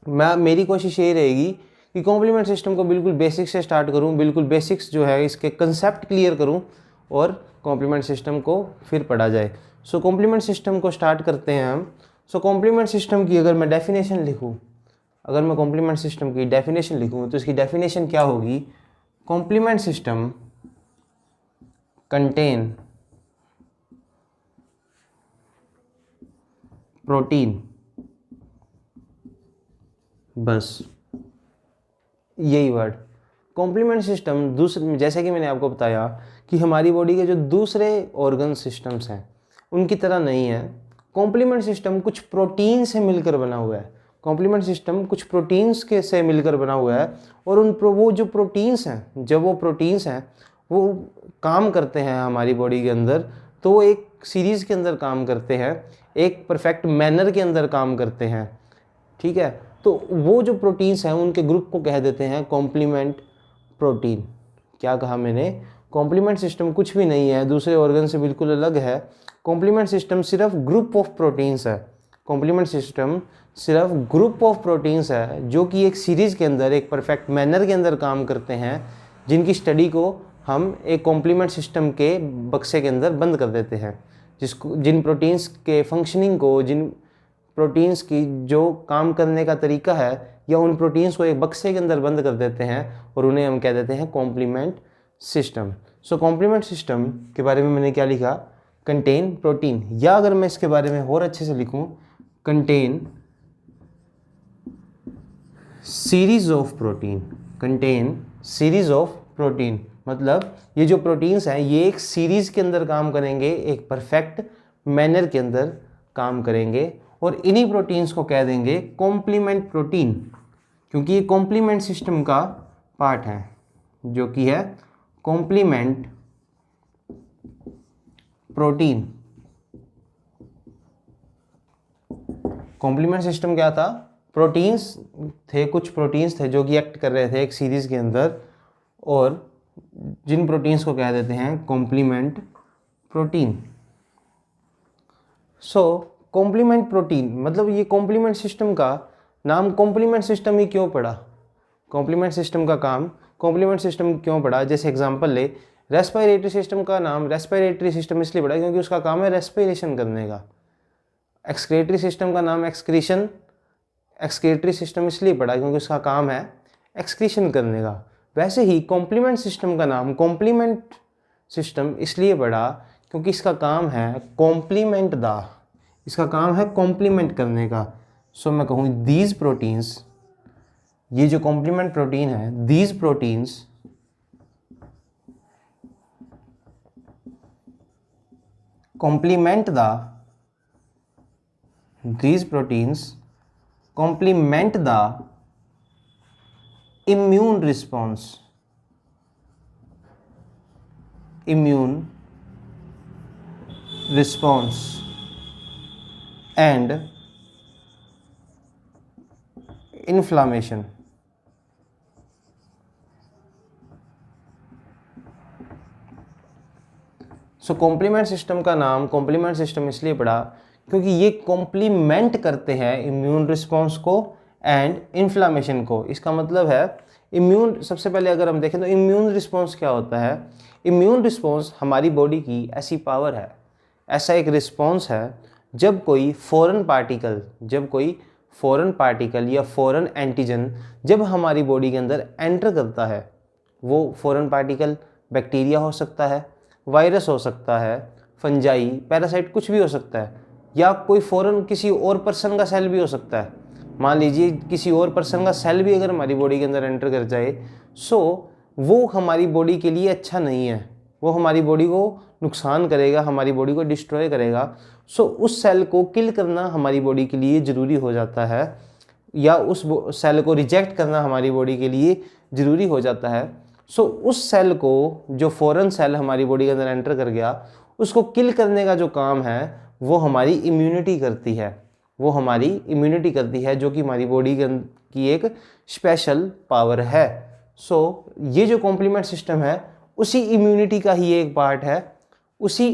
मेरी कोशिश यही रहेगी कि कॉम्प्लीमेंट सिस्टम को बिल्कुल बेसिक्स से स्टार्ट करूं, बिल्कुल बेसिक्स जो है इसके कंसेप्ट क्लियर करूं और कॉम्प्लीमेंट सिस्टम को फिर पढ़ा जाए। सो कॉम्प्लीमेंट सिस्टम को स्टार्ट करते हैं हम। सो कॉम्प्लीमेंट सिस्टम की अगर मैं डेफिनेशन लिखूं, अगर मैं कॉम्प्लीमेंट सिस्टम की डेफिनेशन लिखूं तो इसकी डेफिनेशन क्या होगी? कॉम्प्लीमेंट सिस्टम कंटेन प्रोटीन, बस यही वर्ड। कॉम्प्लीमेंट सिस्टम दूसरे, जैसे कि मैंने आपको बताया कि हमारी बॉडी के जो दूसरे ऑर्गन सिस्टम्स हैं उनकी तरह नहीं है। कॉम्प्लीमेंट सिस्टम कुछ प्रोटीन से मिलकर बना हुआ है। कॉम्प्लीमेंट सिस्टम कुछ प्रोटीन्स के से मिलकर बना हुआ है और वो जो प्रोटीन्स हैं, जब वो प्रोटीन्स हैं वो काम करते हैं हमारी बॉडी के अंदर, तो वो एक सीरीज़ के अंदर काम करते हैं, एक परफेक्ट मैनर के अंदर काम करते हैं। ठीक है, तो वो जो प्रोटीन्स हैं उनके ग्रुप को कह देते हैं कॉम्प्लीमेंट प्रोटीन। क्या कहा मैंने? कॉम्प्लीमेंट सिस्टम कुछ भी नहीं है, दूसरे ऑर्गन से बिल्कुल अलग है। कॉम्प्लीमेंट सिस्टम सिर्फ ग्रुप ऑफ प्रोटीन्स है। कॉम्प्लीमेंट सिस्टम सिर्फ ग्रुप ऑफ प्रोटीन्स है जो कि एक सीरीज़ के अंदर, एक परफेक्ट मैनर के अंदर काम करते हैं, जिनकी स्टडी को हम एक कॉम्प्लीमेंट सिस्टम के बक्से के अंदर बंद कर देते हैं। जिन प्रोटीन्स के फंक्शनिंग को, जिन प्रोटीन्स की जो काम करने का तरीका है, या उन प्रोटीन्स को एक बक्से के अंदर बंद कर देते हैं और उन्हें हम कह देते हैं कॉम्प्लीमेंट सिस्टम। सो कॉम्प्लीमेंट सिस्टम के बारे में मैंने क्या लिखा? कंटेन प्रोटीन, या अगर मैं इसके बारे में और अच्छे से लिखूं, contain series of protein. Contain series of protein मतलब ये जो प्रोटीन्स हैं ये एक सीरीज के अंदर काम करेंगे, एक परफेक्ट मैनर के अंदर काम करेंगे, और इन्हीं प्रोटीन्स को कह देंगे कॉम्प्लीमेंट प्रोटीन, क्योंकि ये कॉम्प्लीमेंट सिस्टम का पार्ट है, जो कि है कॉम्प्लीमेंट प्रोटीन। कॉम्प्लीमेंट सिस्टम क्या था? प्रोटीन्स थे, कुछ प्रोटीन्स थे जो कि एक्ट कर रहे थे एक सीरीज के अंदर, और जिन प्रोटीन्स को कह देते हैं कॉम्प्लीमेंट प्रोटीन। सो कॉम्प्लीमेंट प्रोटीन मतलब ये कॉम्प्लीमेंट सिस्टम का नाम कॉम्प्लीमेंट सिस्टम ही क्यों पड़ा? कॉम्प्लीमेंट सिस्टम का काम कॉम्प्लीमेंट सिस्टम क्यों पड़ा? जैसे एग्जांपल ले, रेस्पिरेटरी सिस्टम का नाम रेस्पिरेटरी सिस्टम इसलिए पड़ा क्योंकि उसका काम है रेस्पिरेशन करने का। एक्सक्रीटरी सिस्टम का नाम एक्सक्रीटरी सिस्टम इसलिए पड़ा क्योंकि उसका काम है एक्सक्रीशन करने का। वैसे ही कॉम्प्लीमेंट सिस्टम का नाम कॉम्प्लीमेंट सिस्टम इसलिए पड़ा क्योंकि इसका काम है कॉम्प्लीमेंट द, इसका काम है कॉम्प्लीमेंट करने का। सो मैं कहूँ दीज प्रोटीन्स, ये जो कॉम्प्लीमेंट प्रोटीन है, these proteins complement these proteins complement the immune response and inflammation। So complement system का नाम कॉम्प्लीमेंट सिस्टम इसलिए पड़ा क्योंकि ये कॉम्प्लीमेंट करते हैं इम्यून रिस्पॉन्स को एंड इन्फ्लामेशन को। इसका मतलब है इम्यून, सबसे पहले अगर हम देखें तो इम्यून रिस्पॉन्स क्या होता है? इम्यून रिस्पॉन्स हमारी बॉडी की ऐसी पावर है, ऐसा एक रिस्पॉन्स है जब कोई फॉरेन पार्टिकल या फॉरेन एंटीजन जब हमारी बॉडी के अंदर एंटर करता है, वो फॉरेन पार्टिकल बैक्टीरिया हो सकता है, वायरस हो सकता है, फंजाई, पैरासाइट, कुछ भी हो सकता है, या कोई फॉरेन किसी और पर्सन का सेल भी हो सकता है। मान लीजिए किसी और पर्सन का सेल भी अगर हमारी बॉडी के अंदर एंटर कर जाए, सो वो हमारी बॉडी के लिए अच्छा नहीं है, वो हमारी बॉडी को नुकसान करेगा, हमारी बॉडी को डिस्ट्रॉय करेगा। सो उस सेल को किल करना हमारी बॉडी के लिए ज़रूरी हो जाता है, या उस सेल को रिजेक्ट करना हमारी बॉडी के लिए ज़रूरी हो जाता है। सो उस सेल को, जो फॉरेन सेल हमारी बॉडी के अंदर एंटर कर गया, उसको किल करने का जो काम है वो हमारी इम्यूनिटी करती है, जो कि हमारी बॉडी की एक स्पेशल पावर है। सो ये जो कॉम्प्लीमेंट सिस्टम है उसी इम्यूनिटी का ही एक पार्ट है, उसी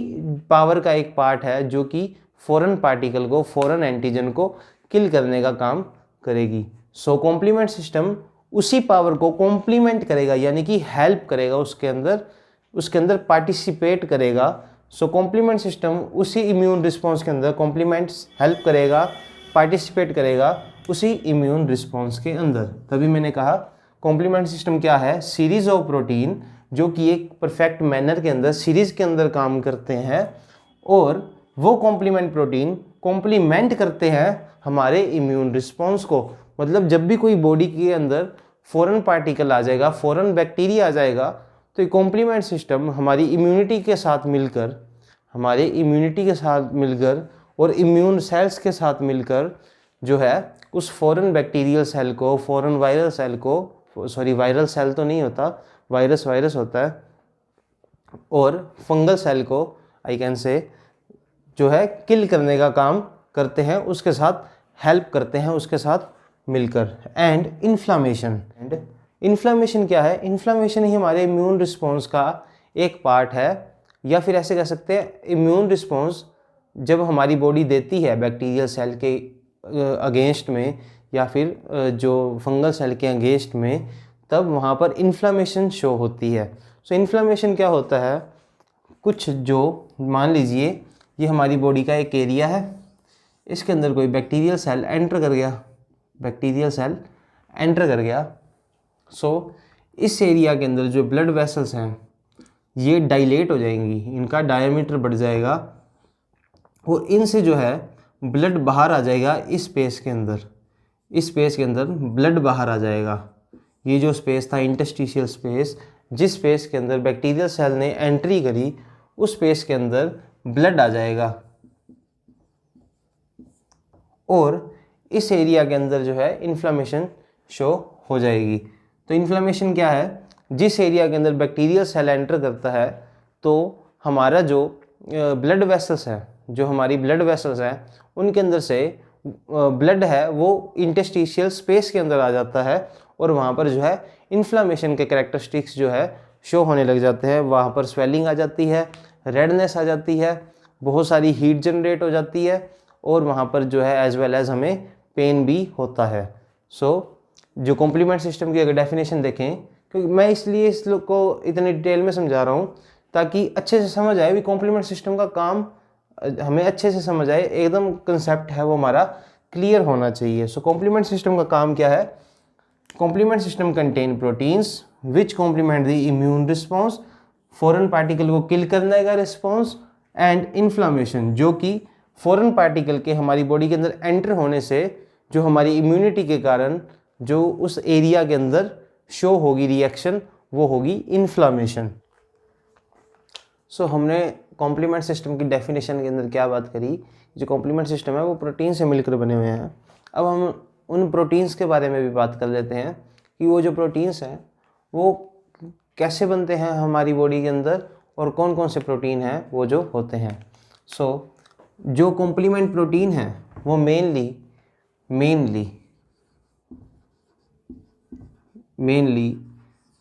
पावर का एक पार्ट है जो कि फॉरेन पार्टिकल को, फॉरेन एंटीजन को किल करने का काम करेगी। सो कॉम्प्लीमेंट सिस्टम उसी पावर को कॉम्प्लीमेंट करेगा, यानी कि हेल्प करेगा, उसके अंदर पार्टिसिपेट करेगा। सो कॉम्प्लीमेंट सिस्टम उसी इम्यून रिस्पॉन्स के अंदर कॉम्प्लीमेंट्स हेल्प करेगा, पार्टिसिपेट करेगा उसी इम्यून रिस्पॉन्स के अंदर। तभी मैंने कहा कॉम्प्लीमेंट सिस्टम क्या है, सीरीज ऑफ प्रोटीन जो कि एक परफेक्ट मैनर के अंदर सीरीज के अंदर काम करते हैं, और वो कॉम्प्लीमेंट प्रोटीन कॉम्प्लीमेंट करते हैं हमारे इम्यून रिस्पॉन्स को। मतलब जब भी कोई बॉडी के अंदर फॉरेन पार्टिकल आ जाएगा, फॉरेन बैक्टीरिया आ जाएगा, तो ये कॉम्प्लीमेंट सिस्टम हमारी इम्यूनिटी के साथ मिलकर और इम्यून सेल्स के साथ मिलकर जो है उस फॉरेन बैक्टीरियल सेल को, फॉरेन वायरल सेल को, सॉरी वायरल सेल तो नहीं होता, वायरस होता है, और फंगल सेल को आई कैन से जो है किल करने का काम करते हैं, उसके साथ हेल्प करते हैं, उसके साथ मिलकर। एंड इन्फ्लामेशन क्या है, इन्फ्लामेशन ही हमारे इम्यून रिस्पॉन्स का एक पार्ट है, या फिर ऐसे कह सकते हैं इम्यून रिस्पॉन्स जब हमारी बॉडी देती है बैक्टीरियल सेल के अगेंस्ट में या फिर जो फंगल सेल के अगेंस्ट में, तब वहाँ पर इन्फ्लामेशन शो होती है। सो इन्फ्लामेशन क्या होता है, कुछ जो मान लीजिए ये हमारी बॉडी का एक एरिया है, इसके अंदर कोई बैक्टीरियल सेल एंटर कर गया, सो इस एरिया के अंदर जो ब्लड वेसल्स हैं ये डायलेट हो जाएंगी, इनका डायमीटर बढ़ जाएगा, और इनसे जो है ब्लड बाहर आ जाएगा इस स्पेस के अंदर ब्लड बाहर आ जाएगा। ये जो स्पेस था इंटरस्टिशियल स्पेस, जिस स्पेस के अंदर बैक्टीरियल सेल ने एंट्री करी, उस स्पेस के अंदर ब्लड आ जाएगा, और इस एरिया के अंदर जो है इन्फ्लामेशन शो हो जाएगी। तो इन्फ्लामेशन क्या है, जिस एरिया के अंदर बैक्टीरियल सेल एंटर करता है, तो हमारा जो ब्लड वेसल्स है, जो हमारी ब्लड वेसल्स हैं, उनके अंदर से ब्लड है वो इंटरस्टिशियल स्पेस के अंदर आ जाता है, और वहाँ पर जो है इन्फ्लामेशन के कैरेक्टरिस्टिक्स जो है शो होने लग जाते हैं। वहाँ पर स्वेलिंग आ जाती है, रेडनेस आ जाती है, बहुत सारी हीट जनरेट हो जाती है, और वहाँ पर जो है एज वेल एज हमें पेन भी होता है। सो जो कॉम्प्लीमेंट सिस्टम की अगर डेफिनेशन देखें, क्योंकि मैं इसलिए इस लोग को इतनी डिटेल में समझा रहा हूँ ताकि अच्छे से समझ आए भी कॉम्प्लीमेंट सिस्टम का काम, हमें अच्छे से समझ आए, एकदम कंसेप्ट है वो हमारा क्लियर होना चाहिए। सो कॉम्प्लीमेंट सिस्टम का काम क्या है, complement system contain proteins which complement the immune response, foreign particle को किल करने का रिस्पॉन्स, एंड इन्फ्लामेशन जो कि फॉरेन पार्टिकल के हमारी बॉडी के अंदर एंटर होने से जो हमारी इम्यूनिटी के कारण जो उस एरिया के अंदर शो होगी रिएक्शन, वो होगी इन्फ्लामेशन। सो हमने कॉम्प्लीमेंट सिस्टम की डेफिनेशन के अंदर क्या बात करी, जो कॉम्प्लीमेंट सिस्टम है वो प्रोटीन से मिलकर बने हुए हैं। अब हम उन प्रोटीन्स के बारे में भी बात कर लेते हैं कि वो जो प्रोटीन्स हैं वो कैसे बनते हैं हमारी बॉडी के अंदर, और कौन कौन से प्रोटीन हैं वो जो होते हैं। सो जो कॉम्प्लीमेंट प्रोटीन हैं वो मेनली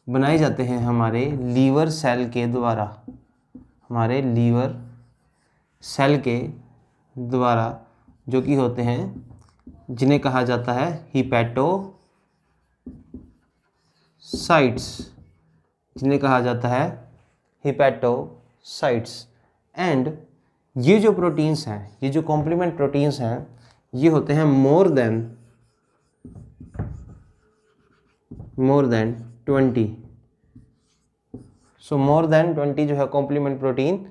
बनाए जाते हैं हमारे लीवर सेल के द्वारा, जो कि होते हैं जिन्हें कहा जाता है हिपैटोसाइट्स। एंड ये जो प्रोटीन्स हैं, ये जो कॉम्प्लीमेंट प्रोटीन्स हैं, ये होते हैं मोर देन 20। सो मोर देन 20 जो है कॉम्प्लीमेंट प्रोटीन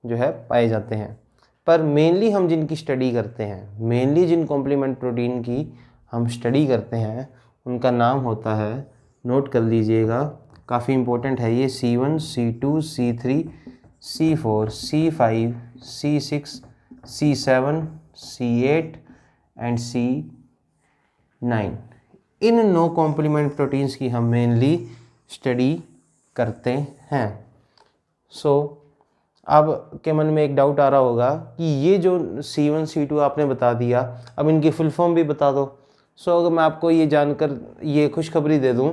जो है पाए जाते हैं। पर मेनली हम जिनकी स्टडी करते हैं, मेनली जिन कॉम्प्लीमेंट प्रोटीन की हम स्टडी करते हैं, उनका नाम होता है, नोट कर लीजिएगा, काफ़ी इम्पोर्टेंट है ये, C1, C2, C3, C4, C5, C6, C7, C8 and C9। In 9 complement proteins की हम मेनली स्टडी करते हैं। सो अब के मन में एक डाउट आ रहा होगा कि ये जो C1, C2 आपने बता दिया, अब इनकी फुल फॉर्म भी बता दो। सो अगर मैं आपको ये जानकर ये खुशखबरी दे दूं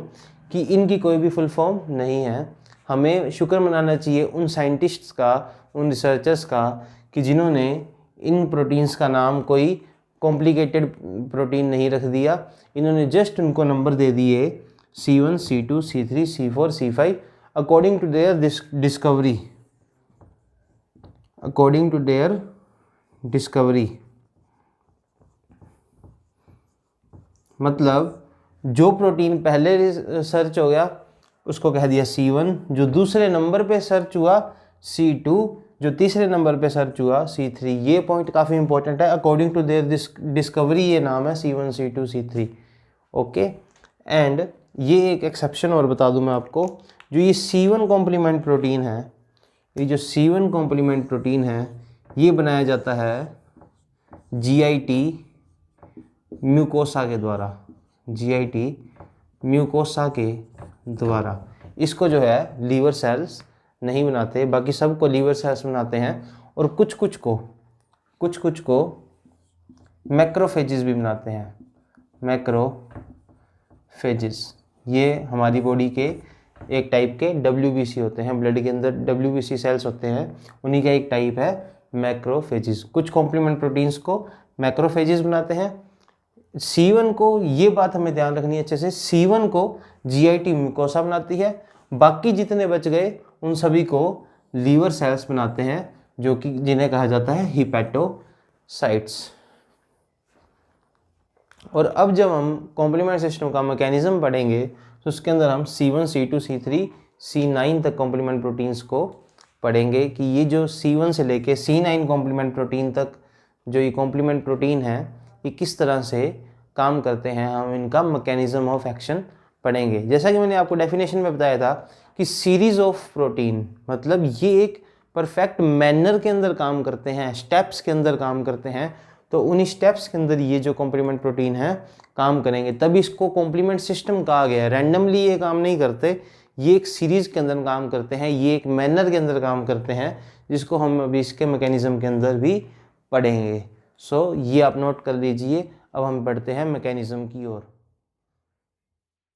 कि इनकी कोई भी फुल फॉर्म नहीं है, हमें शुक्र मनाना चाहिए उन साइंटिस्ट्स का, उन रिसर्चर्स का, कि जिन्होंने इन प्रोटीन्स का नाम कोई कॉम्प्लिकेटेड प्रोटीन नहीं रख दिया, इन्होंने जस्ट उनको नंबर दे दिए C1, C2, C3, C4, C5 according to their discovery, according to their discovery. मतलब जो प्रोटीन पहले सर्च हो गया उसको कह दिया C1, जो दूसरे नंबर पे सर्च हुआ C2, जो तीसरे नंबर पे सर्च हुआ C3। ये पॉइंट काफ़ी इंपॉर्टेंट है, अकॉर्डिंग टू देयर डिस्कवरी ये नाम है C1, C2, C3। Okay, and ये एक एक्सेप्शन और बता दूं मैं आपको, जो ये C1 कॉम्प्लीमेंट प्रोटीन है, ये जो C1 कॉम्प्लीमेंट प्रोटीन है ये बनाया जाता है GIT म्यूकोसा के द्वारा, GIT म्यूकोसा के द्वारा। इसको जो है लीवर सेल्स नहीं बनाते, बाकी सबको लीवर सेल्स बनाते हैं, और कुछ कुछ को मैक्रोफेजेस भी बनाते हैं, मैक्रोफेजेस। ये हमारी बॉडी के एक टाइप के WBC होते हैं, ब्लड के अंदर WBC सेल्स होते हैं, उन्हीं का एक टाइप है मैक्रोफेजेस। कुछ कॉम्प्लीमेंट प्रोटीन्स को मैक्रोफेजेस बनाते हैं। C1 को, ये बात हमें ध्यान रखनी है अच्छे से, C1 को GIT म्यूकोसा बनाती है, बाकी जितने बच गए उन सभी को लीवर सेल्स बनाते हैं, जो कि जिन्हें कहा जाता है हिपैटोसाइट्स। और अब जब हम कॉम्प्लीमेंट सिस्टम का मैकेनिज्म पढ़ेंगे तो उसके अंदर हम C1, C2, C3, C9 तक कॉम्प्लीमेंट प्रोटीन्स को पढ़ेंगे कि ये जो C1 से लेके C9 कॉम्प्लीमेंट प्रोटीन तक जो ये कॉम्प्लीमेंट प्रोटीन है ये किस तरह से काम करते हैं, हम इनका मैकेनिज्म ऑफ एक्शन पढ़ेंगे। जैसा कि मैंने आपको डेफिनेशन में बताया था कि सीरीज ऑफ प्रोटीन, मतलब ये एक परफेक्ट मैनर के अंदर काम करते हैं, स्टेप्स के अंदर काम करते हैं, तो उन्हीं स्टेप्स के अंदर ये जो कॉम्प्लीमेंट प्रोटीन है काम करेंगे, तभी इसको कॉम्प्लीमेंट सिस्टम कहा गया है। रैंडमली ये काम नहीं करते, ये एक सीरीज के अंदर काम करते हैं, ये एक मैनर के अंदर काम करते हैं, जिसको हम अभी इसके मैकेनिज्म के अंदर भी पढ़ेंगे। सो ये आप नोट कर लीजिए। अब हम बढ़ते हैं मैकेनिज्म की ओर।